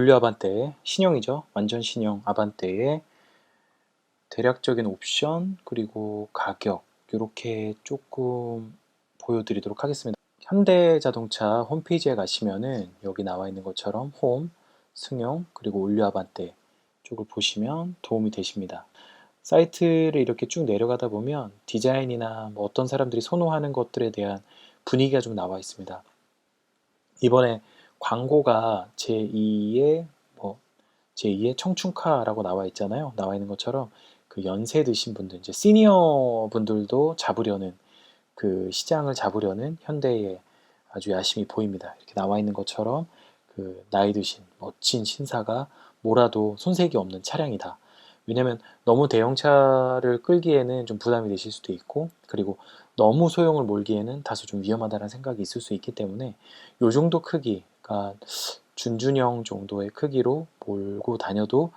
올류 아반떼 신형이죠. 완전 신형 아반떼의 대략적인 옵션 그리고 가격 이렇게 조금 보여드리도록 하겠습니다. 현대자동차 홈페이지에 가시면은 여기 나와 있는 것처럼 홈, 승용, 그리고 올류 아반떼 쪽을 보시면 도움이 되십니다. 사이트를 이렇게 쭉 내려가다 보면 디자인이나 뭐 어떤 사람들이 선호하는 것들에 대한 분위기가 좀 나와 있습니다. 이번에 광고가 제2의 청춘카라고 나와 있잖아요. 나와 있는 것처럼 그 연세 드신 분들, 이제 시니어 분들도 잡으려는 그 시장을 잡으려는 현대의 아주 야심이 보입니다. 이렇게 나와 있는 것처럼 그 나이 드신 멋진 신사가 몰아도 손색이 없는 차량이다. 왜냐면 너무 대형차를 끌기에는 좀 부담이 되실 수도 있고, 그리고 너무 소형을 몰기에는 다소 좀 위험하다는 생각이 있을 수 있기 때문에 요 정도 크기, 그러니까 준준형 정도의 크기로 몰고 다녀도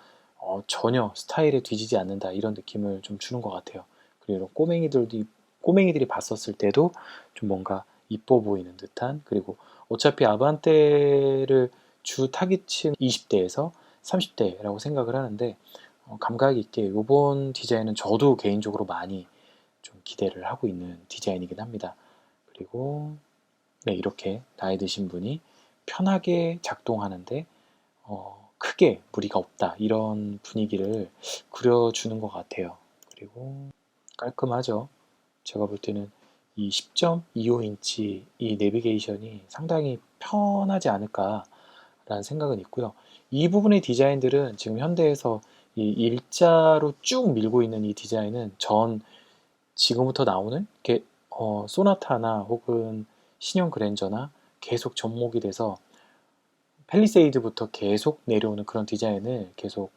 전혀 스타일에 뒤지지 않는다, 이런 느낌을 좀 주는 것 같아요. 그리고 이런 꼬맹이들이 봤었을 때도 좀 뭔가 이뻐 보이는 듯한, 그리고 어차피 아반떼를 주 타깃층 20대에서 30대라고 생각을 하는데 감각 있게 요번 디자인은 저도 개인적으로 많이 좀 기대를 하고 있는 디자인이긴 합니다. 그리고 네, 이렇게 나이 드신 분이 편하게 작동하는데 크게 무리가 없다, 이런 분위기를 그려주는 것 같아요. 그리고 깔끔하죠. 제가 볼 때는 이 10.25인치 이 내비게이션이 상당히 편하지 않을까라는 생각은 있고요. 이 부분의 디자인들은 지금 현대에서 이 일자로 쭉 밀고 있는 이 디자인은 지금부터 나오는 소나타나 혹은 신형 그랜저나 계속 접목이 돼서 팰리세이드부터 계속 내려오는 그런 디자인을 계속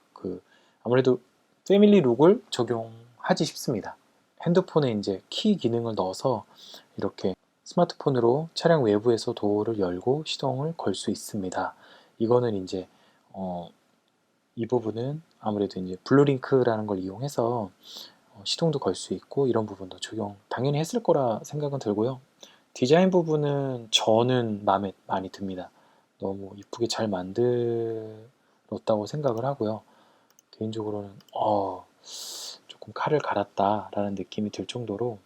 아무래도 패밀리 룩을 적용하지 싶습니다. 핸드폰에 이제 키 기능을 넣어서 이렇게 스마트폰으로 차량 외부에서 도어를 열고 시동을 걸 수 있습니다. 이거는 이제 이 부분은 아무래도 이제 블루링크라는 걸 이용해서 시동도 걸 수 있고 이런 부분도 적용 당연히 했을 거라 생각은 들고요. 디자인 부분은 저는 마음에 많이 듭니다. 너무 이쁘게 잘 만들었다고 생각을 하고요. 개인적으로는 조금 칼을 갈았다라는 느낌이 들 정도로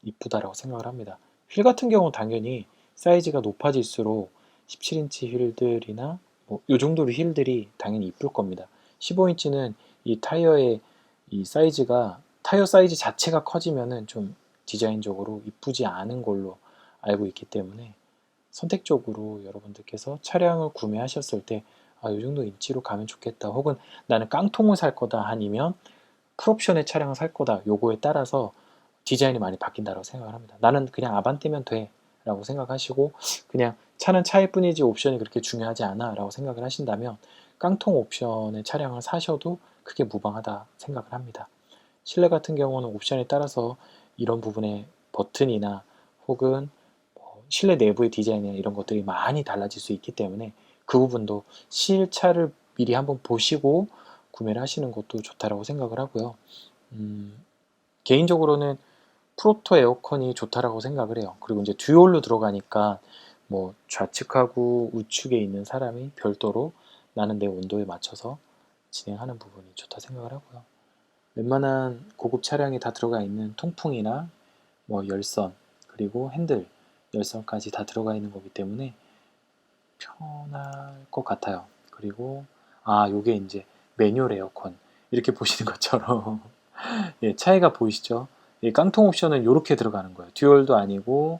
이쁘다라고 생각을 합니다. 휠 같은 경우는 당연히 사이즈가 높아질수록 17인치 휠들이나 이 정도로 휠들이 당연히 이쁠 겁니다. 15인치는 이 타이어의 이 사이즈가 타이어 사이즈 자체가 커지면은 좀 디자인적으로 이쁘지 않은 걸로 알고 있기 때문에 선택적으로 여러분들께서 차량을 구매하셨을 때 이 정도 인치로 가면 좋겠다, 혹은 나는 깡통을 살 거다, 아니면 풀옵션의 차량을 살 거다, 요거에 따라서 디자인이 많이 바뀐다고 생각을 합니다. 나는 그냥 아반떼면 돼 라고 생각하시고 그냥 차는 차일 뿐이지 옵션이 그렇게 중요하지 않아 라고 생각을 하신다면 깡통 옵션의 차량을 사셔도 크게 무방하다 생각을 합니다. 실내 같은 경우는 옵션에 따라서 이런 부분의 버튼이나 혹은 실내 내부의 디자인이나 이런 것들이 많이 달라질 수 있기 때문에 그 부분도 실차를 미리 한번 보시고 구매를 하시는 것도 좋다라고 생각을 하고요. 개인적으로는 프로토 에어컨이 좋다라고 생각을 해요. 그리고 이제 듀얼로 들어가니까 뭐 좌측하고 우측에 있는 사람이 별도로 나는 내 온도에 맞춰서 진행하는 부분이 좋다 생각을 하고요. 웬만한 고급 차량에 다 들어가 있는 통풍이나 뭐 열선 그리고 핸들 열선까지 다 들어가 있는 거기 때문에 편할 것 같아요. 그리고 요게 이제 매뉴얼 에어컨 이렇게 보시는 것처럼 예, 차이가 보이시죠? 이 깡통 옵션은 이렇게 들어가는 거예요. 듀얼도 아니고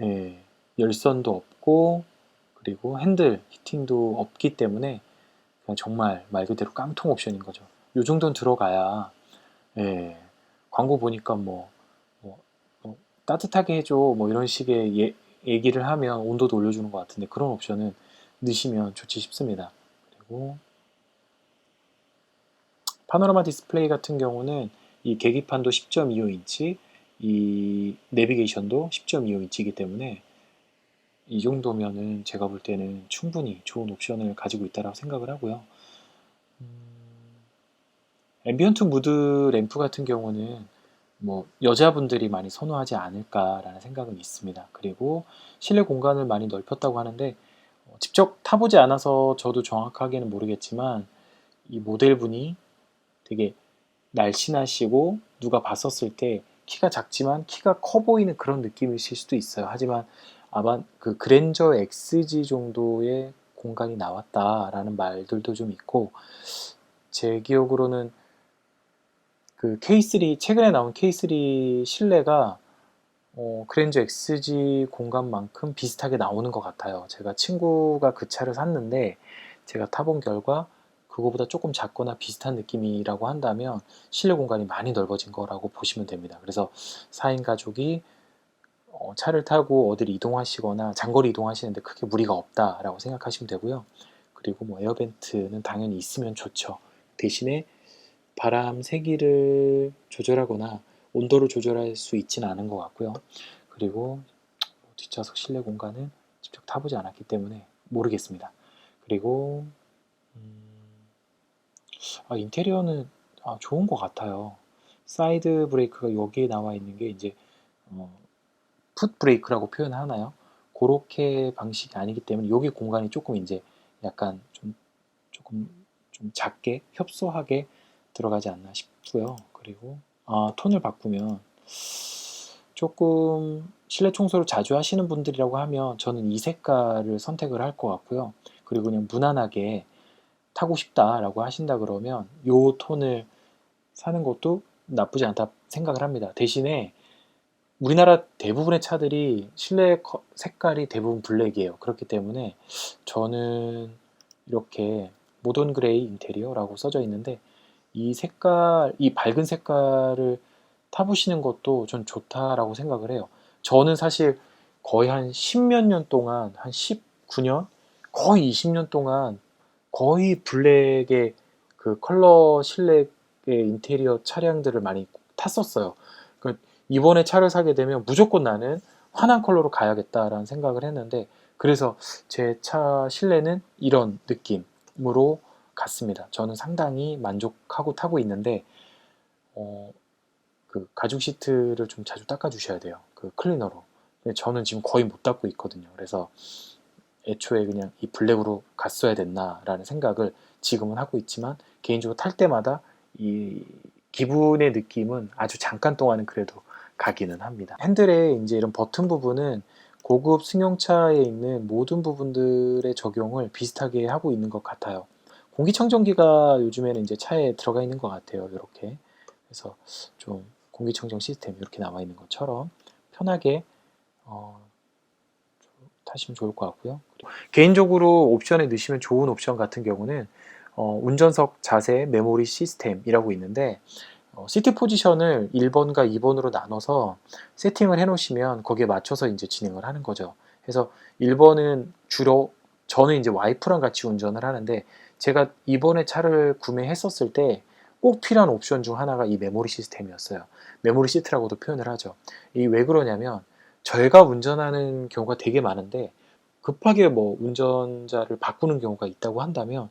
예, 열선도 없고 그리고 핸들 히팅도 없기 때문에 그냥 정말 말 그대로 깡통 옵션인 거죠. 이 정도는 들어가야 예, 광고 보니까 뭐 따뜻하게 해줘 뭐 이런 식의 얘기를 하면 온도도 올려주는 것 같은데 그런 옵션은 넣으시면 좋지 싶습니다. 그리고 파노라마 디스플레이 같은 경우는 이 계기판도 10.25인치, 이 내비게이션도 10.25인치이기 때문에 이 정도면은 제가 볼 때는 충분히 좋은 옵션을 가지고 있다고 생각을 하고요. 앰비언트 무드 램프 같은 경우는 뭐 여자분들이 많이 선호하지 않을까라는 생각은 있습니다. 그리고 실내 공간을 많이 넓혔다고 하는데 직접 타보지 않아서 저도 정확하게는 모르겠지만 이 모델분이 되게 날씬하시고 누가 봤었을 때 키가 작지만 키가 커 보이는 그런 느낌이실 수도 있어요. 하지만 아마 그 그랜저 XG 정도의 공간이 나왔다라는 말들도 좀 있고, 제 기억으로는 그 K3 최근에 나온 K3 실내가 그랜저 XG 공간만큼 비슷하게 나오는 것 같아요. 제가 친구가 그 차를 샀는데 제가 타본 결과 그거보다 조금 작거나 비슷한 느낌이라고 한다면 실내 공간이 많이 넓어진 거라고 보시면 됩니다. 그래서 4인 가족이 차를 타고 어디를 이동하시거나 장거리 이동하시는데 크게 무리가 없다라고 생각하시면 되고요. 그리고 뭐 에어벤트는 당연히 있으면 좋죠. 대신에 바람 세기를 조절하거나 온도를 조절할 수 있지는 않은 것 같고요. 그리고 뒷좌석 실내 공간은 직접 타보지 않았기 때문에 모르겠습니다. 그리고 인테리어는 좋은 것 같아요. 사이드 브레이크가 여기에 나와 있는 게 이제 어, 풋 브레이크라고 표현하나요? 그렇게 방식이 아니기 때문에 여기 공간이 조금 이제 약간 조금 좀 작게 협소하게 들어가지 않나 싶고요. 그리고 톤을 바꾸면 조금 실내 청소를 자주 하시는 분들이라고 하면 저는 이 색깔을 선택을 할 것 같고요. 그리고 그냥 무난하게 타고 싶다라고 하신다 그러면 이 톤을 사는 것도 나쁘지 않다 생각을 합니다. 대신에 우리나라 대부분의 차들이 실내 색깔이 대부분 블랙이에요. 그렇기 때문에 저는 이렇게 모던 그레이 인테리어라고 써져 있는데 이 색깔, 이 밝은 색깔을 타보시는 것도 전 좋다라고 생각을 해요. 저는 사실 거의 한 10몇 년 동안, 한 19년? 거의 20년 동안 거의 블랙의 그 컬러 실내의 인테리어 차량들을 많이 탔었어요. 그 이번에 차를 사게 되면 무조건 나는 환한 컬러로 가야겠다라는 생각을 했는데, 그래서 제 차 실내는 이런 느낌으로 갔습니다. 저는 상당히 만족하고 타고 있는데, 어, 그 가죽 시트를 좀 자주 닦아 주셔야 돼요. 그 클리너로. 근데 저는 지금 거의 못 닦고 있거든요. 그래서 애초에 그냥 이 블랙으로 갔어야 됐나라는 생각을 지금은 하고 있지만, 개인적으로 탈 때마다 이 기분의 느낌은 아주 잠깐 동안은 그래도 가기는 합니다. 핸들의 이제 이런 버튼 부분은 고급 승용차에 있는 모든 부분들의 적용을 비슷하게 하고 있는 것 같아요. 공기청정기가 요즘에는 이제 차에 들어가 있는 것 같아요. 이렇게. 그래서 좀 공기청정 시스템 이렇게 나와 있는 것처럼 편하게 어, 타시면 좋을 것 같고요. 개인적으로 옵션에 넣으시면 좋은 옵션 같은 경우는 운전석 자세 메모리 시스템이라고 있는데, 시트 포지션을 1번과 2번으로 나눠서 세팅을 해 놓으시면 거기에 맞춰서 이제 진행을 하는 거죠. 그래서 1번은 주로 저는 이제 와이프랑 같이 운전을 하는데, 제가 이번에 차를 구매했었을 때 꼭 필요한 옵션 중 하나가 이 메모리 시스템이었어요. 메모리 시트라고도 표현을 하죠. 이 왜 그러냐면 저희가 운전하는 경우가 되게 많은데, 급하게 뭐 운전자를 바꾸는 경우가 있다고 한다면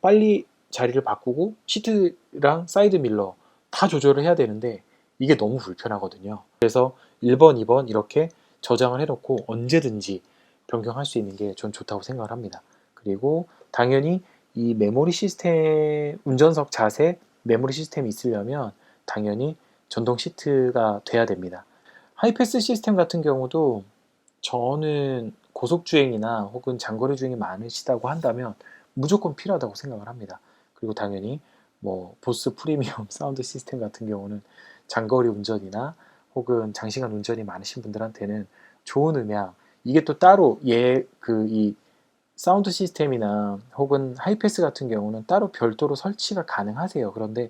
빨리 자리를 바꾸고 시트랑 사이드 밀러 다 조절을 해야 되는데 이게 너무 불편하거든요. 그래서 1번, 2번 이렇게 저장을 해놓고 언제든지 변경할 수 있는 게 전 좋다고 생각을 합니다. 그리고 당연히 이 메모리 시스템, 운전석 자세 메모리 시스템이 있으려면 당연히 전동 시트가 돼야 됩니다. 하이패스 시스템 같은 경우도 저는 고속주행이나 혹은 장거리 주행이 많으시다고 한다면 무조건 필요하다고 생각을 합니다. 그리고 당연히 뭐 보스 프리미엄 사운드 시스템 같은 경우는 장거리 운전이나 혹은 장시간 운전이 많으신 분들한테는 좋은 음향, 이게 또 따로 이 사운드 시스템이나 혹은 하이패스 같은 경우는 따로 별도로 설치가 가능하세요. 그런데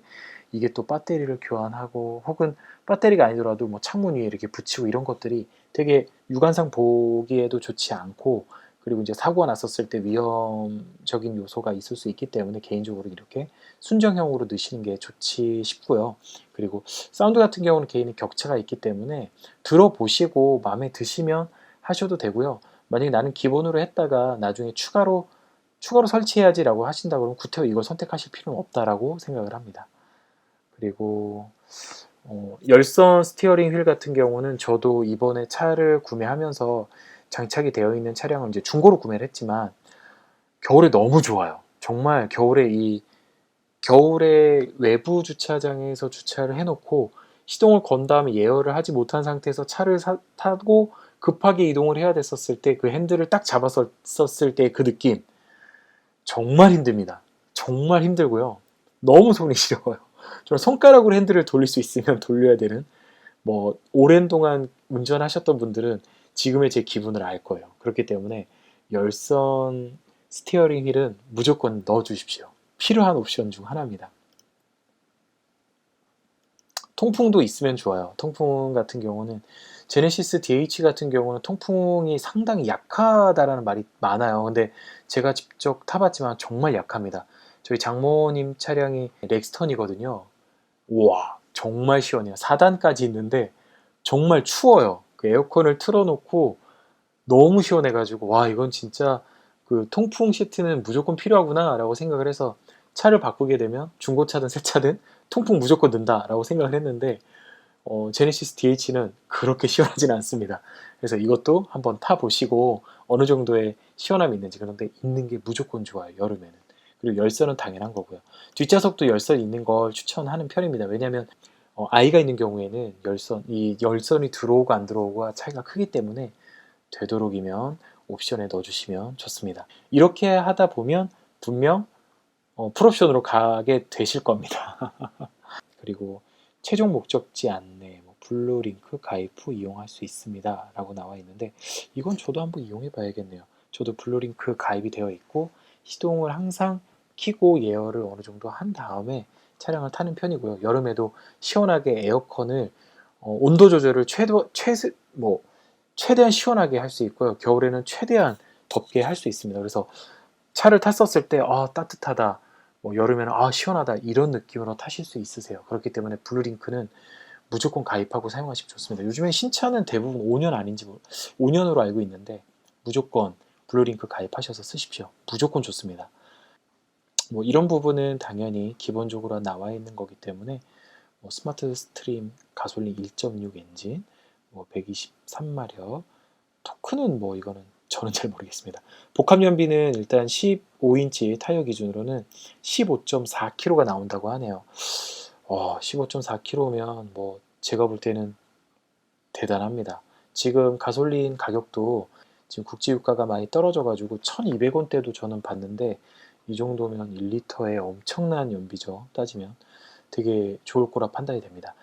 이게 또 배터리를 교환하고 혹은 배터리가 아니더라도 뭐 창문 위에 이렇게 붙이고 이런 것들이 되게 육안상 보기에도 좋지 않고, 그리고 이제 사고가 났었을 때 위험적인 요소가 있을 수 있기 때문에 개인적으로 이렇게 순정형으로 넣으시는 게 좋지 싶고요. 그리고 사운드 같은 경우는 개인의 격차가 있기 때문에 들어보시고 마음에 드시면 하셔도 되고요. 만약에 나는 기본으로 했다가 나중에 추가로 설치해야지라고 하신다 그러면 구태여 이걸 선택하실 필요는 없다라고 생각을 합니다. 그리고 열선 스티어링 휠 같은 경우는 저도 이번에 차를 구매하면서 장착이 되어 있는 차량을 이제 중고로 구매를 했지만 겨울에 너무 좋아요. 정말 겨울에 외부 주차장에서 주차를 해놓고 시동을 건 다음에 예열을 하지 못한 상태에서 차를 타고 급하게 이동을 해야 됐었을 때 그 핸들을 딱 잡았었을 때 그 느낌 정말 힘듭니다. 정말 힘들고요. 너무 손이 시려워요. 저는 손가락으로 핸들을 돌릴 수 있으면 돌려야 되는, 뭐 오랜 동안 운전하셨던 분들은 지금의 제 기분을 알 거예요. 그렇기 때문에 열선 스티어링 휠은 무조건 넣어 주십시오. 필요한 옵션 중 하나입니다. 통풍도 있으면 좋아요. 통풍 같은 경우는 제네시스 DH 같은 경우는 통풍이 상당히 약하다라는 말이 많아요. 근데 제가 직접 타봤지만 정말 약합니다. 저희 장모님 차량이 렉스턴이거든요. 우와, 정말 시원해요. 4단까지 있는데 정말 추워요. 그 에어컨을 틀어놓고 너무 시원해가지고 와, 이건 진짜 그 통풍 시트는 무조건 필요하구나 라고 생각을 해서 차를 바꾸게 되면 중고차든 새 차든 통풍 무조건 넣는다 라고 생각을 했는데 제네시스 DH는 그렇게 시원하진 않습니다. 그래서 이것도 한번 타보시고 어느 정도의 시원함이 있는지, 그런데 있는 게 무조건 좋아요, 여름에는. 그리고 열선은 당연한 거고요. 뒷좌석도 열선 있는 걸 추천하는 편입니다. 왜냐하면 아이가 있는 경우에는 이 열선이 들어오고 안 들어오고가 차이가 크기 때문에 되도록이면 옵션에 넣어주시면 좋습니다. 이렇게 하다 보면 분명 풀옵션으로 가게 되실 겁니다. 그리고 최종 목적지 안내, 블루링크 가입 후 이용할 수 있습니다 라고 나와 있는데 이건 저도 한번 이용해 봐야겠네요. 저도 블루링크 가입이 되어 있고 시동을 항상 켜고 예열을 어느 정도 한 다음에 차량을 타는 편이고요. 여름에도 시원하게 에어컨을 온도 조절을 최대한 시원하게 할 수 있고요. 겨울에는 최대한 덥게 할 수 있습니다. 그래서 차를 탔었을 때 따뜻하다, 여름에는 시원하다 이런 느낌으로 타실 수 있으세요. 그렇기 때문에 블루링크는 무조건 가입하고 사용하시면 좋습니다. 요즘에 신차는 대부분 5년 아닌지 5년으로 알고 있는데 무조건 블루링크 가입하셔서 쓰십시오. 무조건 좋습니다. 이런 부분은 당연히 기본적으로 나와 있는 거기 때문에 스마트 스트림 가솔린 1.6 엔진, 123마력, 토크는 이거는 저는 잘 모르겠습니다. 복합 연비는 일단 15인치 타이어 기준으로는 15.4kg가 나온다고 하네요. 15.4kg면 제가 볼 때는 대단합니다. 지금 가솔린 가격도 지금 국제유가가 많이 떨어져가지고 1200원대도 저는 봤는데 이 정도면 1리터에 엄청난 연비죠. 따지면 되게 좋을 거라 판단이 됩니다.